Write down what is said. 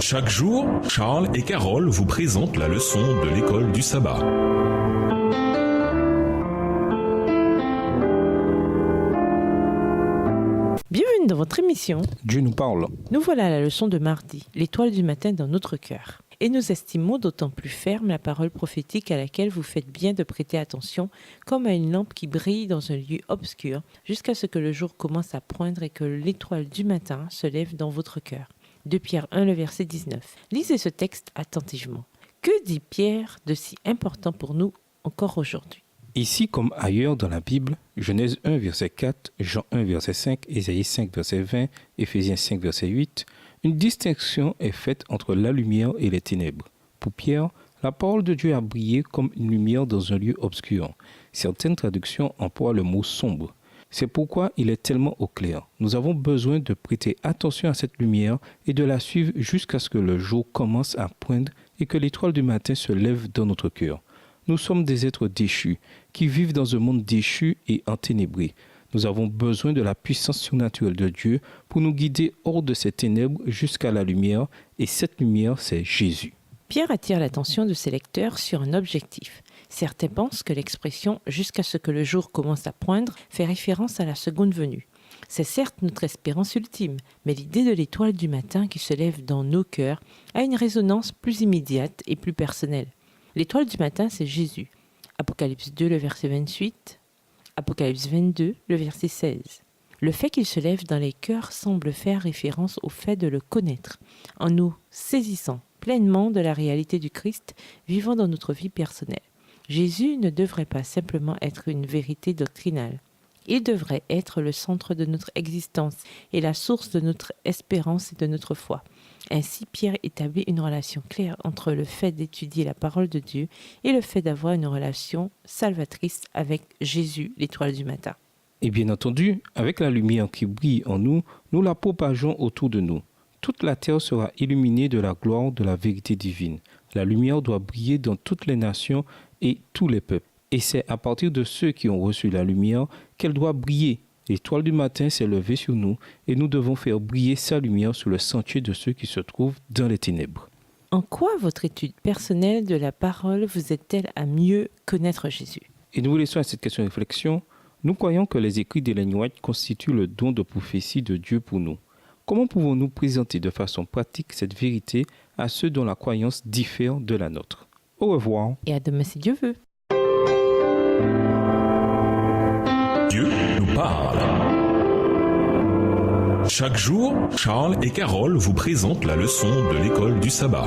Chaque jour, Charles et Carole vous présentent la leçon de l'école du sabbat. Bienvenue dans votre émission. Dieu nous parle. Nous voilà à la leçon de mardi, l'étoile du matin dans notre cœur. Et nous estimons d'autant plus ferme la parole prophétique à laquelle vous faites bien de prêter attention, comme à une lampe qui brille dans un lieu obscur, jusqu'à ce que le jour commence à poindre et que l'étoile du matin se lève dans votre cœur. 2 Pierre 1, le verset 19. Lisez ce texte attentivement. Que dit Pierre de si important pour nous encore aujourd'hui? Ici comme ailleurs dans la Bible, Genèse 1, verset 4, Jean 1, verset 5, Ésaïe 5, verset 20, Éphésiens 5, verset 8, une distinction est faite entre la lumière et les ténèbres. Pour Pierre, la parole de Dieu a brillé comme une lumière dans un lieu obscur. Certaines traductions emploient le mot sombre. C'est pourquoi il est tellement au clair. Nous avons besoin de prêter attention à cette lumière et de la suivre jusqu'à ce que le jour commence à poindre et que l'étoile du matin se lève dans notre cœur. Nous sommes des êtres déchus, qui vivent dans un monde déchu et enténébré. Nous avons besoin de la puissance surnaturelle de Dieu pour nous guider hors de ces ténèbres jusqu'à la lumière, et cette lumière, c'est Jésus. Pierre attire l'attention de ses lecteurs sur un objectif. Certains pensent que l'expression « jusqu'à ce que le jour commence à poindre » fait référence à la seconde venue. C'est certes notre espérance ultime, mais l'idée de l'étoile du matin qui se lève dans nos cœurs a une résonance plus immédiate et plus personnelle. L'étoile du matin, c'est Jésus. Apocalypse 2, le verset 28. Apocalypse 22, le verset 16. Le fait qu'il se lève dans les cœurs semble faire référence au fait de le connaître, en nous saisissant pleinement de la réalité du Christ vivant dans notre vie personnelle. Jésus ne devrait pas simplement être une vérité doctrinale. Il devrait être le centre de notre existence et la source de notre espérance et de notre foi. Ainsi, Pierre établit une relation claire entre le fait d'étudier la parole de Dieu et le fait d'avoir une relation salvatrice avec Jésus, l'étoile du matin. Et bien entendu, avec la lumière qui brille en nous, nous la propageons autour de nous. Toute la terre sera illuminée de la gloire de la vérité divine. La lumière doit briller dans toutes les nations et tous les peuples. Et c'est à partir de ceux qui ont reçu la lumière qu'elle doit briller. L'étoile du matin s'est levée sur nous et nous devons faire briller sa lumière sur le sentier de ceux qui se trouvent dans les ténèbres. En quoi votre étude personnelle de la parole vous aide-t-elle à mieux connaître Jésus? Et nous vous laissons à cette question de réflexion. Nous croyons que les écrits d'Ellen White constituent le don de prophétie de Dieu pour nous. Comment pouvons-nous présenter de façon pratique cette vérité à ceux dont la croyance diffère de la nôtre? Au revoir. Et à demain si Dieu veut. Dieu nous parle. Chaque jour, Charles et Carole vous présentent la leçon de l'école du sabbat.